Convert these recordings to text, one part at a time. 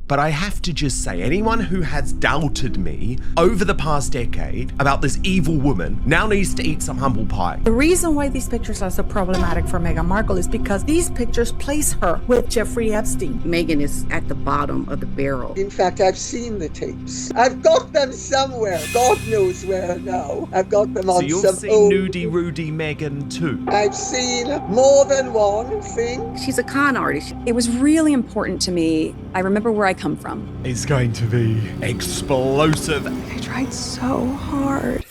But I have to just say, anyone who has doubted me over the past decade about this evil woman now needs to eat some humble pie. The reason why these pictures are so problematic for Meghan Markle is because these pictures place her with Jeffrey Epstein. Meghan is at the bottom of the barrel. In fact, I've seen the tapes. I've got them somewhere. God knows where now. I've got them on some So you've seen Nudie Rudy Meghan too? I've seen more than one thing. She's a con artist. It was really important to me. I remember where I come from. It's going to be explosive. I tried so hard.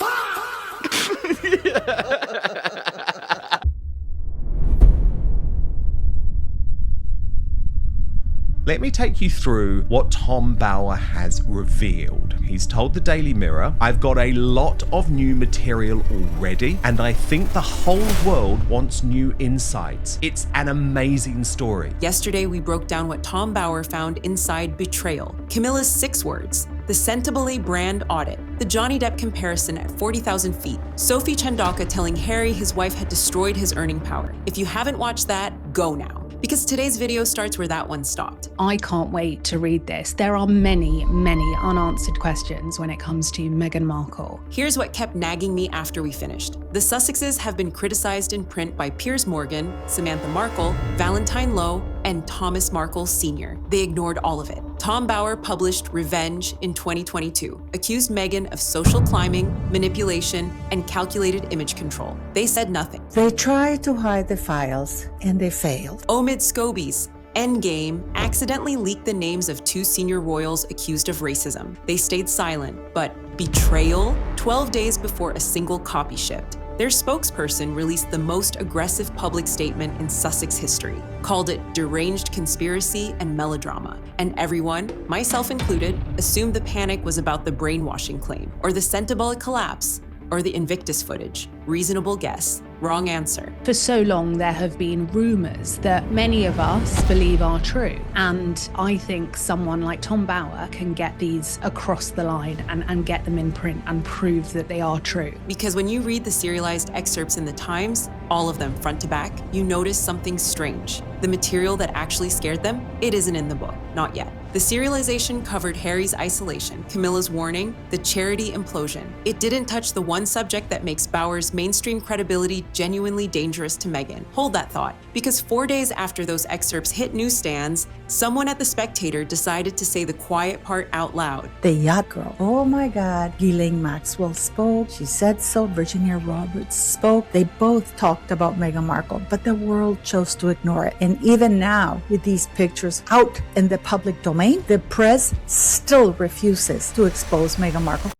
Let me take you through what Tom Bower has revealed. He's told the Daily Mirror, I've got a lot of new material already, and I think the whole world wants new insights. It's an amazing story. Yesterday, we broke down what Tom Bower found inside Betrayal, Camilla's 6 words, the Sensible brand audit, the Johnny Depp comparison at 40,000 feet, Sophie Chandaka telling Harry his wife had destroyed his earning power. If you haven't watched that, go now. Because today's video starts where that one stopped. I can't wait to read this. There are many, many unanswered questions when it comes to Meghan Markle. Here's what kept nagging me after we finished. The Sussexes have been criticized in print by Piers Morgan, Samantha Markle, Valentine Lowe, and Thomas Markle Sr. They ignored all of it. Tom Bower published Revenge in 2022, accused Meghan of social climbing, manipulation, and calculated image control. They said nothing. They tried to hide the files and they failed. Omid Scobie's Endgame accidentally leaked the names of 2 senior royals accused of racism. They stayed silent, but Betrayal, 12 days before a single copy shipped. Their spokesperson released the most aggressive public statement in Sussex history, called it deranged conspiracy and melodrama. And everyone, myself included, assumed the panic was about the brainwashing claim, or the Sensible collapse, or the Invictus footage. Reasonable guess. Wrong answer. For so long, there have been rumors that many of us believe are true. And I think someone like Tom Bower can get these across the line and get them in print and prove that they are true. Because when you read the serialized excerpts in the Times, all of them front to back, you notice something strange. The material that actually scared them, it isn't in the book, not yet. The serialization covered Harry's isolation, Camilla's warning, the charity implosion. It didn't touch the one subject that makes Bower's mainstream credibility genuinely dangerous to Meghan. Hold that thought, because 4 days after those excerpts hit newsstands, someone at The Spectator decided to say the quiet part out loud. The Yacht girl. Oh my God. Ghislaine Maxwell spoke. She said so. Virginia Roberts spoke. They both talked about Meghan Markle, but the world chose to ignore it. And even now, with these pictures out in the public domain, the press still refuses to expose Meghan Markle.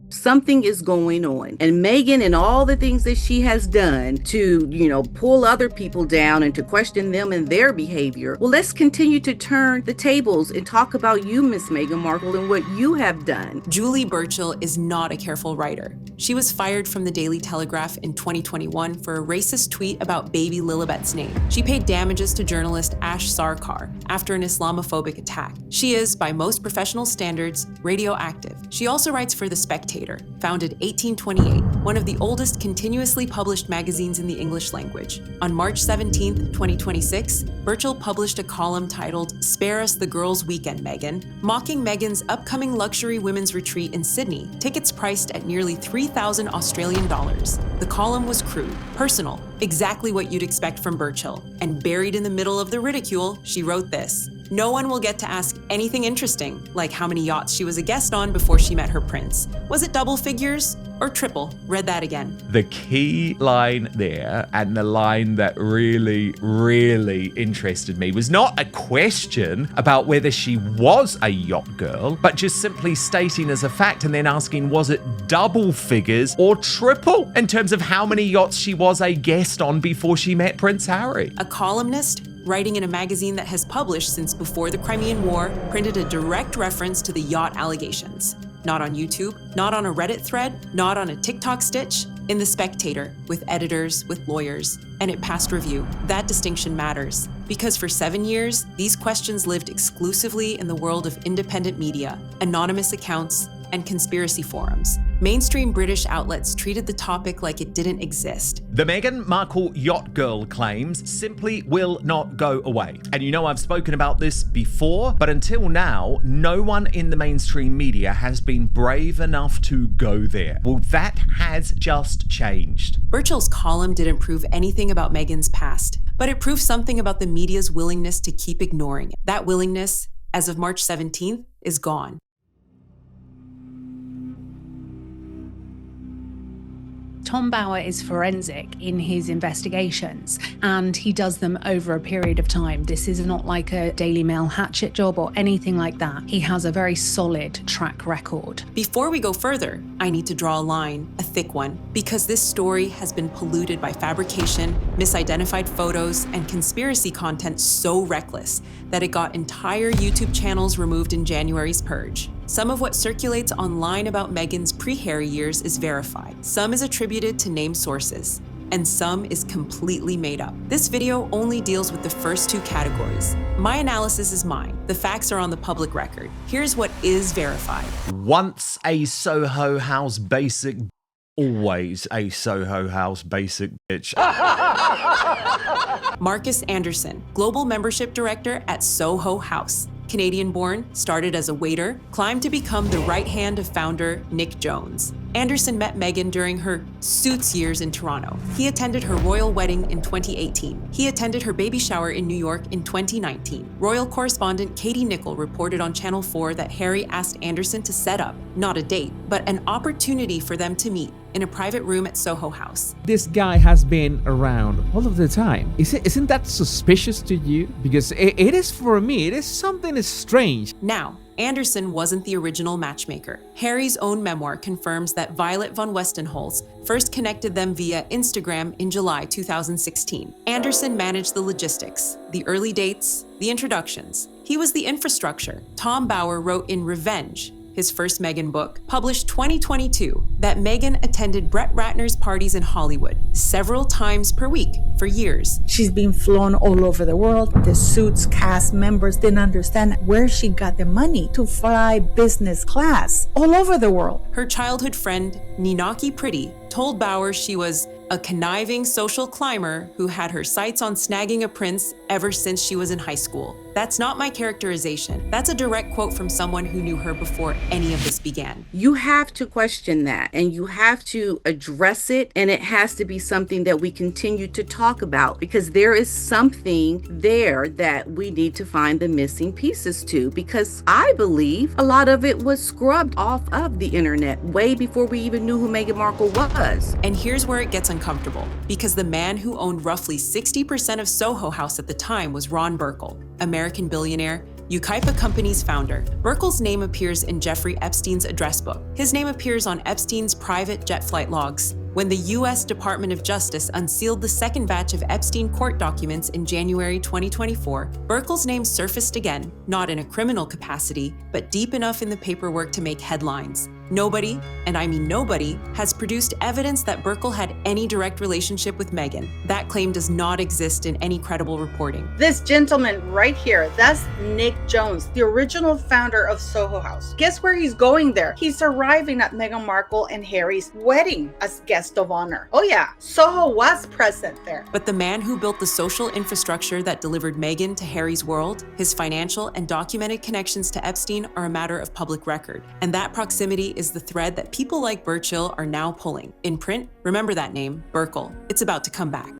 Something is going on. And Meghan and all the things that she has done to, pull other people down and to question them and their behavior. Well, let's continue to turn the tables and talk about you, Miss Meghan Markle, and what you have done. Julie Burchill is not a careful writer. She was fired from the Daily Telegraph in 2021 for a racist tweet about baby Lilibet's name. She paid damages to journalist Ash Sarkar after an Islamophobic attack. She is, by most professional standards, radioactive. She also writes for The Spectator, founded 1828, one of the oldest continuously published magazines in the English language. On March 17, 2026, Burchill published a column titled "Spare Us the Girls' Weekend, Meghan," mocking Meghan's upcoming luxury women's retreat in Sydney, tickets priced at nearly $3,000 Australian dollars. The column was crude, personal, exactly what you'd expect from Burchill. And buried in the middle of the ridicule, she wrote this: "No one will get to ask anything interesting, like how many yachts she was a guest on before she met her prince. Was it double figures or triple?" Read that again. The key line there, and the line that really, really interested me, was not a question about whether she was a yacht girl, but just simply stating as a fact and then asking, was it double figures or triple in terms of how many yachts she was a guest on before she met Prince Harry? A columnist writing in a magazine that has published since before the Crimean War, printed a direct reference to the yacht allegations. Not on YouTube, not on a Reddit thread, not on a TikTok stitch, in The Spectator, with editors, with lawyers, and it passed review. That distinction matters, because for 7 years, these questions lived exclusively in the world of independent media, anonymous accounts, and conspiracy forums. Mainstream British outlets treated the topic like it didn't exist. The Meghan Markle yacht girl claims simply will not go away. And you know I've spoken about this before, but until now, no one in the mainstream media has been brave enough to go there. Well, that has just changed. BOMBSHELL's column didn't prove anything about Meghan's past, but it proved something about the media's willingness to keep ignoring it. That willingness, as of March 17th, is gone. Tom Bower is forensic in his investigations, and he does them over a period of time. This is not like a Daily Mail hatchet job or anything like that. He has a very solid track record. Before we go further, I need to draw a line, a thick one, because this story has been polluted by fabrication, misidentified photos, and conspiracy content so reckless that it got entire YouTube channels removed in January's purge. Some of what circulates online about Meghan's pre-Harry years is verified. Some is attributed to named sources, and some is completely made up. This video only deals with the first two categories. My analysis is mine. The facts are on the public record. Here's what is verified. Once a Soho House basic, always a Soho House basic bitch. Marcus Anderson, Global Membership Director at Soho House. Canadian-born, started as a waiter, climbed to become the right hand of founder Nick Jones. Anderson met Meghan during her Suits years in Toronto. He attended her royal wedding in 2018. He attended her baby shower in New York in 2019. Royal correspondent Katie Nicholl reported on Channel 4 that Harry asked Anderson to set up, not a date, but an opportunity for them to meet in a private room at Soho House. This guy has been around all of the time. Isn't that suspicious to you? Because it is for me. It is something strange. Now, Anderson wasn't the original matchmaker. Harry's own memoir confirms that Violet von Westenholz first connected them via Instagram in July 2016. Anderson managed the logistics, the early dates, the introductions. He was the infrastructure. Tom Bower wrote in Revenge, his first Meghan book, published 2022, that Meghan attended Brett Ratner's parties in Hollywood several times per week for years. She's been flown all over the world. The Suits cast members didn't understand where she got the money to fly business class all over the world. Her childhood friend, Ninaki Pretty, told Bower she was a conniving social climber who had her sights on snagging a prince ever since she was in high school. That's not my characterization. That's a direct quote from someone who knew her before any of this began. You have to question that, and you have to address it, and it has to be something that we continue to talk about, because there is something there that we need to find the missing pieces to, because I believe a lot of it was scrubbed off of the internet way before we even knew who Meghan Markle was. And here's where it gets uncomfortable, because the man who owned roughly 60% of Soho House at the time was Ron Burkle, American billionaire, Ukaipa Company's founder. Burkle's name appears in Jeffrey Epstein's address book. His name appears on Epstein's private jet flight logs. When the U.S. Department of Justice unsealed the second batch of Epstein court documents in January 2024, Burkle's name surfaced again, not in a criminal capacity, but deep enough in the paperwork to make headlines. Nobody, and I mean nobody, has produced evidence that Burkle had any direct relationship with Meghan. That claim does not exist in any credible reporting. This gentleman right here, that's Nick Jones, the original founder of Soho House. Guess where he's going there? He's arriving at Meghan Markle and Harry's wedding as guest of honor. Oh yeah, Soho was present there. But the man who built the social infrastructure that delivered Meghan to Harry's world, his financial and documented connections to Epstein are a matter of public record. And that proximity is the thread that people like BOMBSHELL are now pulling. In print, remember that name, Burkle. It's about to come back.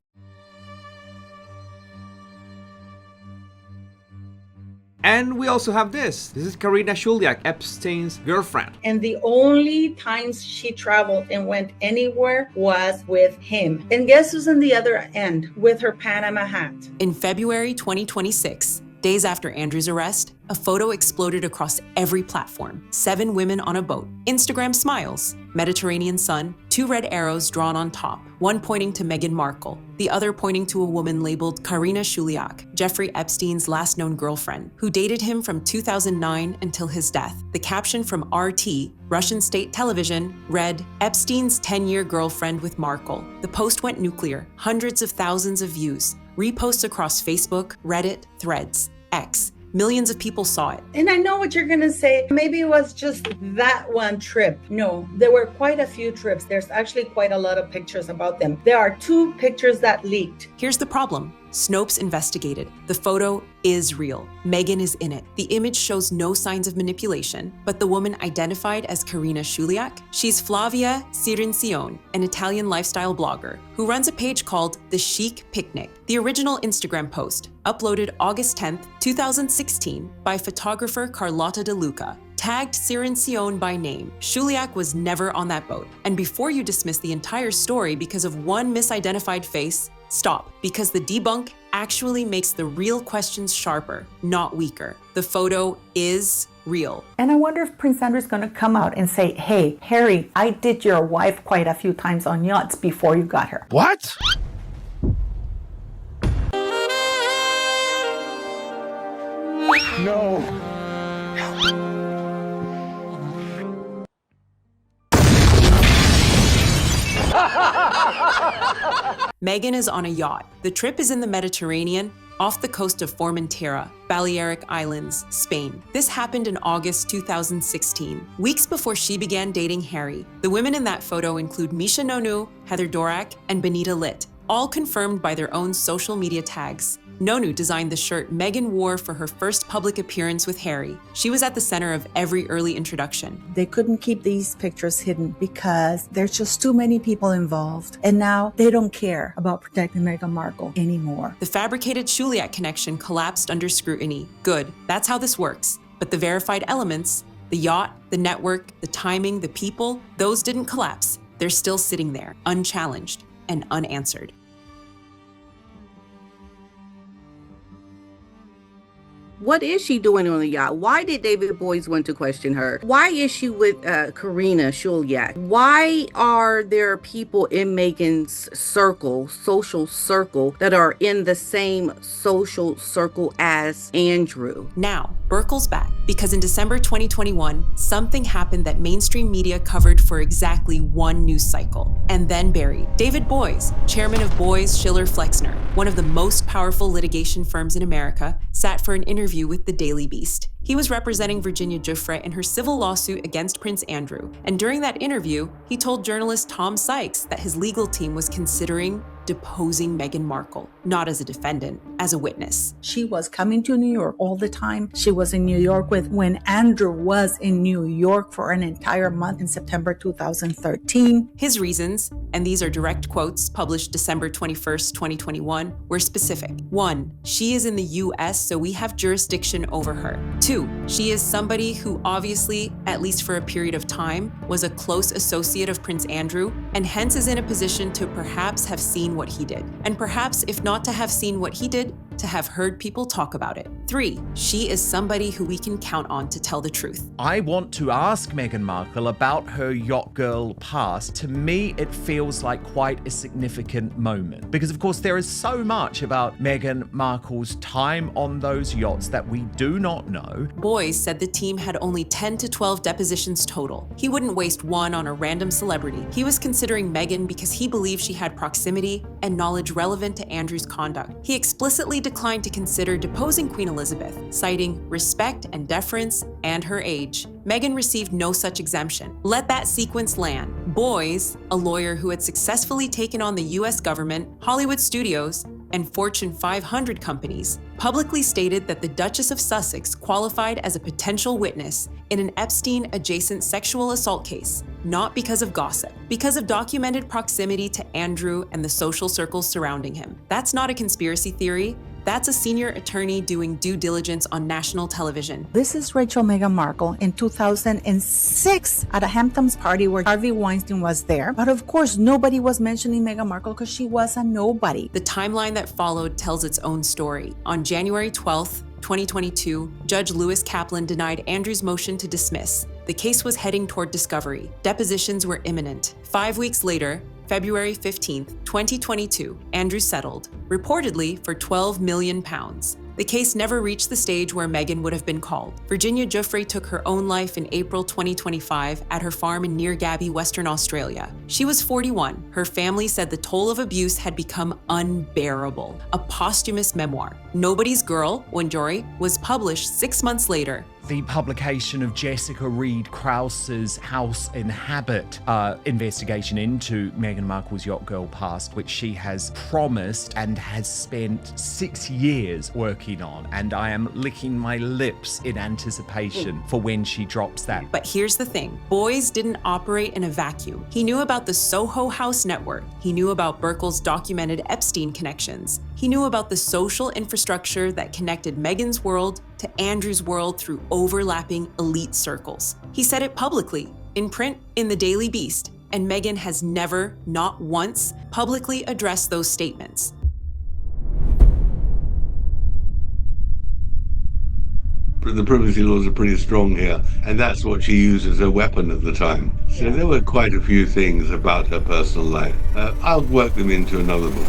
And we also have this. This is Karina Shuliak, Epstein's girlfriend. And the only times she traveled and went anywhere was with him. And guess who's on the other end with her Panama hat? In February 2026, days after Andrew's arrest, a photo exploded across every platform. 7 women on a boat. Instagram smiles. Mediterranean sun. 2 red arrows drawn on top. One pointing to Meghan Markle. The other pointing to a woman labeled Karina Shuliak, Jeffrey Epstein's last known girlfriend, who dated him from 2009 until his death. The caption from RT, Russian state television, read, "Epstein's 10-year girlfriend with Markle." The post went nuclear. Hundreds of thousands of views. Reposts across Facebook, Reddit, Threads, X. Millions of people saw it. And I know what you're going to say. Maybe it was just that one trip. No, there were quite a few trips. There's actually quite a lot of pictures about them. There are 2 pictures that leaked. Here's the problem. Snopes investigated. The photo is real. Meghan is in it. The image shows no signs of manipulation, but the woman identified as Karina Szuliak, she's Flavia Cirincione, an Italian lifestyle blogger who runs a page called The Chic Picnic. The original Instagram post, uploaded August 10th, 2016 by photographer Carlotta De Luca, tagged Cirincione by name. Szuliak was never on that boat. And before you dismiss the entire story because of one misidentified face, stop, because the debunk actually makes the real questions sharper, not weaker. The photo is real. And I wonder if Prince Andrew is going to come out and say, hey, Harry, I did your wife quite a few times on yachts before you got her. What? No. Meghan is on a yacht. The trip is in the Mediterranean, off the coast of Formentera, Balearic Islands, Spain. This happened in August 2016, weeks before she began dating Harry. The women in that photo include Misha Nonu, Heather Dorak, and Benita Litt, all confirmed by their own social media tags. Nonu designed the shirt Meghan wore for her first public appearance with Harry. She was at the center of every early introduction. They couldn't keep these pictures hidden because there's just too many people involved. And now they don't care about protecting Meghan Markle anymore. The fabricated Szuliak connection collapsed under scrutiny. Good, that's how this works. But the verified elements, the yacht, the network, the timing, the people, those didn't collapse. They're still sitting there, unchallenged and unanswered. What is she doing on the yacht? Why did David Boies want to question her? Why is she with Karina Szuliak? Why are there people in Meghan's circle, social circle, that are in the same social circle as Andrew? Now, Burkle's back because in December 2021, something happened that mainstream media covered for exactly one news cycle and then buried. David Boies, chairman of Boies, Schiller, Flexner, one of the most powerful litigation firms in America, sat for an interview with the Daily Beast. He was representing Virginia Giuffre in her civil lawsuit against Prince Andrew, and during that interview, he told journalist Tom Sykes that his legal team was considering deposing Meghan Markle, not as a defendant, as a witness. She was coming to New York all the time. She was in New York when Andrew was in New York for an entire month in September 2013. His reasons, and these are direct quotes published December 21st, 2021, were specific. 1, she is in the US, so we have jurisdiction over her. 2, she is somebody who obviously, at least for a period of time, was a close associate of Prince Andrew, and hence is in a position to perhaps have seen what he did. And perhaps, if not to have seen what he did, to have heard people talk about it. 3, she is somebody who we can count on to tell the truth. I want to ask Meghan Markle about her yacht girl past. To me, it feels like quite a significant moment because, of course, there is so much about Meghan Markle's time on those yachts that we do not know. Boies said the team had only 10 to 12 depositions total. He wouldn't waste one on a random celebrity. He was considering Meghan because he believed she had proximity and knowledge relevant to Andrew's conduct. He explicitly declined to consider deposing Queen Elizabeth, citing respect and deference and her age. Meghan received no such exemption. Let that sequence land. Boies, a lawyer who had successfully taken on the US government, Hollywood studios, and Fortune 500 companies, publicly stated that the Duchess of Sussex qualified as a potential witness in an Epstein-adjacent sexual assault case, not because of gossip, because of documented proximity to Andrew and the social circles surrounding him. That's not a conspiracy theory. That's a senior attorney doing due diligence on national television. This is Rachel Meghan Markle in 2006 at a Hamptons party where Harvey Weinstein was there. But of course, nobody was mentioning Meghan Markle because she was a nobody. The timeline that followed tells its own story. On January 12th, 2022, Judge Lewis Kaplan denied Andrew's motion to dismiss. The case was heading toward discovery. Depositions were imminent. 5 weeks later, February 15th, 2022, Andrew settled, reportedly for £12 million. The case never reached the stage where Meghan would have been called. Virginia Giuffre took her own life in April 2025 at her farm in Near Gabby, Western Australia. She was 41. Her family said the toll of abuse had become unbearable. A posthumous memoir, Nobody's Girl, Windjori, was published 6 months later. The publication of Jessica Reed Krause's House in Habit investigation into Meghan Markle's Yacht Girl past, which she has promised and has spent 6 years working on. And I am licking my lips in anticipation for when she drops that. But here's the thing. Boys didn't operate in a vacuum. He knew about the Soho House network. He knew about Burkle's documented Epstein connections. He knew about the social infrastructure that connected Meghan's world to Andrew's world through overlapping elite circles. He said it publicly, in print in the Daily Beast, and Meghan has never, not once, publicly addressed those statements. The privacy laws are pretty strong here, and that's what she used as a weapon at the time. So there were quite a few things about her personal life. I'll work them into another book.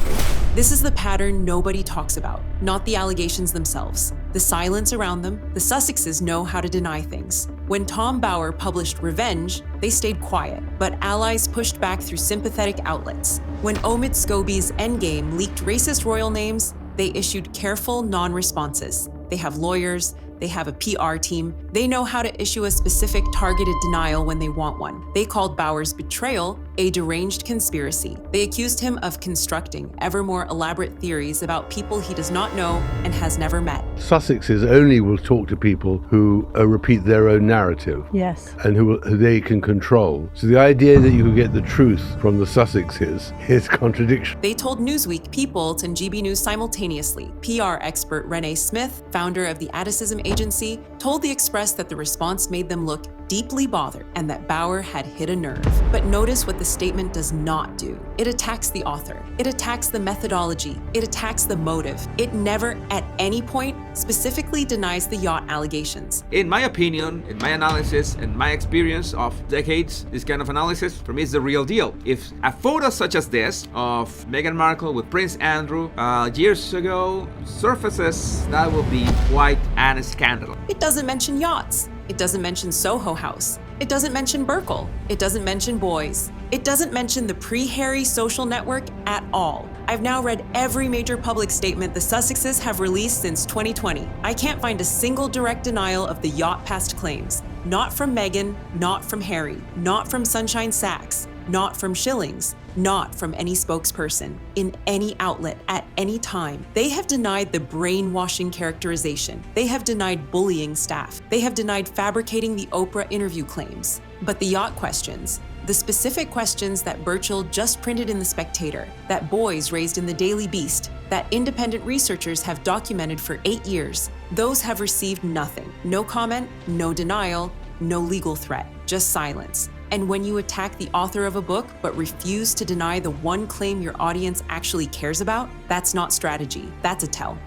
This is the pattern nobody talks about, not the allegations themselves. The silence around them. The Sussexes know how to deny things. When Tom Bower published Revenge, they stayed quiet, but allies pushed back through sympathetic outlets. When Omid Scobie's Endgame leaked racist royal names, they issued careful non-responses. They have lawyers, they have a PR team, they know how to issue a specific targeted denial when they want one. They called Bower's betrayal a deranged conspiracy. They accused him of constructing ever more elaborate theories about people he does not know and has never met. Sussexes only will talk to people who repeat their own narrative. Yes. And who they can control. So the idea that you can get the truth from the Sussexes is contradiction. They told Newsweek, Peoples, and GB News simultaneously. PR expert Renee Smith, founder of the Atticism Agency, told The Express that the response made them look deeply bothered and that Bower had hit a nerve. But notice what the statement does not do. It attacks the author. It attacks the methodology. It attacks the motive. It never, at any point, specifically denies the Yacht allegations. In my opinion, in my analysis, and my experience of decades, this kind of analysis, for me, is the real deal. If a photo such as this of Meghan Markle with Prince Andrew years ago surfaces, that will be quite a scandal. It doesn't mention yachts. It doesn't mention Soho House. It doesn't mention Burkle. It doesn't mention boys. It doesn't mention the pre-Harry social network at all. I've now read every major public statement the Sussexes have released since 2020. I can't find a single direct denial of the Yacht past claims. Not from Meghan, not from Harry, not from Sunshine Sachs, not from Schillings, not from any spokesperson, in any outlet, at any time. They have denied the brainwashing characterization. They have denied bullying staff. They have denied fabricating the Oprah interview claims. But the Yacht questions, the specific questions that Burchell just printed in The Spectator, that boys raised in the Daily Beast, that independent researchers have documented for 8 years, those have received nothing. No comment, no denial, no legal threat, just silence. And when you attack the author of a book but refuse to deny the one claim your audience actually cares about, that's not strategy, that's a tell.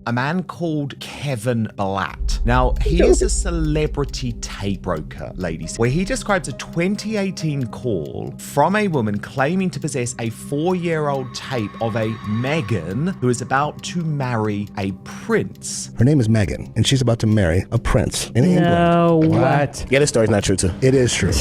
A man called Kevin Blatt. Now, he is a celebrity tape broker, ladies, where he describes a 2018 call from a woman claiming to possess a 4-year-old tape of a Meghan who is about to marry a prince. Her name is Meghan, and she's about to marry a prince in England. No. What? Yeah, this story's not true, too. It is true.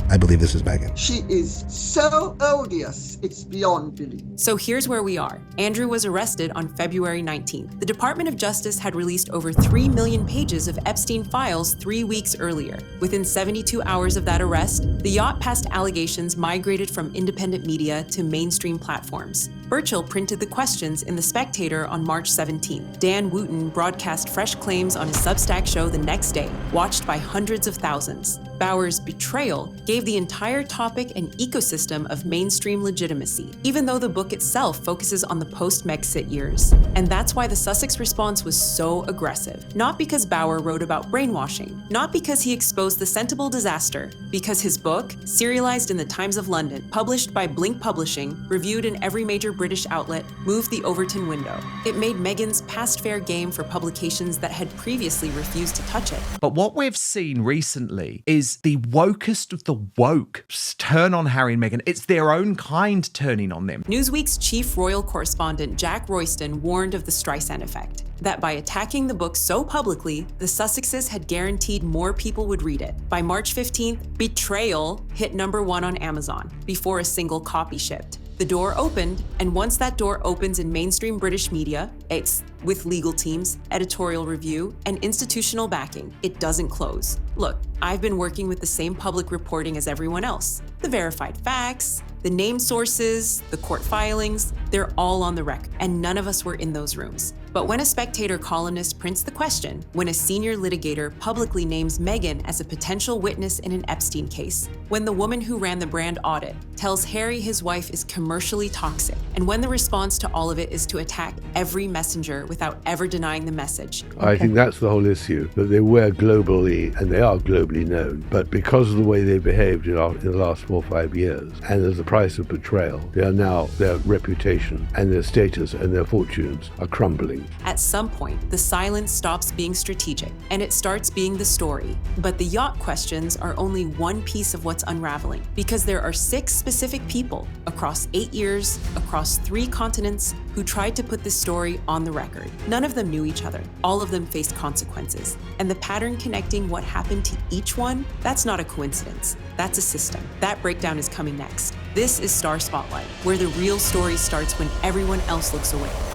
I believe this is Meghan. She is so odious, it's beyond belief. So here's where we are. Andrew was arrested on February 19th. The Department of Justice had released over 3 million pages of Epstein files 3 weeks earlier. Within 72 hours of that arrest, the Yacht past allegations migrated from independent media to mainstream platforms. Burchell printed the questions in The Spectator on March 17th. Dan Wooten broadcast fresh claims on his Substack show the next day, watched by hundreds of thousands. Bower's betrayal gave the entire topic an ecosystem of mainstream legitimacy, even though the book itself focuses on the post-Megxit years. And that's why the Sussex response was so aggressive, not because Bauer wrote about brainwashing, not because he exposed the Sentable disaster, because his book, serialized in the Times of London, published by Blink Publishing, reviewed in every major British outlet, moved the Overton window. It made Meghan's past fair game for publications that had previously refused to touch it. But what we've seen recently is the wokest of the woke turn on Harry and Meghan. It's their own kind turning on them. Newsweek's chief royal correspondent Jack Royston warned of the Streisand effect, that by attacking the book so publicly, the Sussexes had guaranteed more people would read it. By March 15th, Betrayal hit #1 on Amazon before a single copy shipped. The door opened, and once that door opens in mainstream British media, it's with legal teams, editorial review, and institutional backing, it doesn't close. Look, I've been working with the same public reporting as everyone else. The verified facts, the named sources, the court filings, they're all on the record, and none of us were in those rooms. But when a Spectator columnist prints the question, when a senior litigator publicly names Meghan as a potential witness in an Epstein case, when the woman who ran the brand audit tells Harry his wife is commercially toxic, and when the response to all of it is to attack every messenger without ever denying the message. I think that's the whole issue, that they were globally, and they are globally known, but because of the way they behaved in the last 4 or 5 years, and as the price of betrayal, their reputation and their status and their fortunes are crumbling. At some point, the silence stops being strategic, and it starts being the story. But the yacht questions are only one piece of what's unraveling, because there are 6 specific people across 8 years, across 3 continents, who tried to put this story on the record. None of them knew each other. All of them faced consequences. And the pattern connecting what happened to each one, that's not a coincidence. That's a system. That breakdown is coming next. This is Star Spotlight, where the real story starts when everyone else looks away.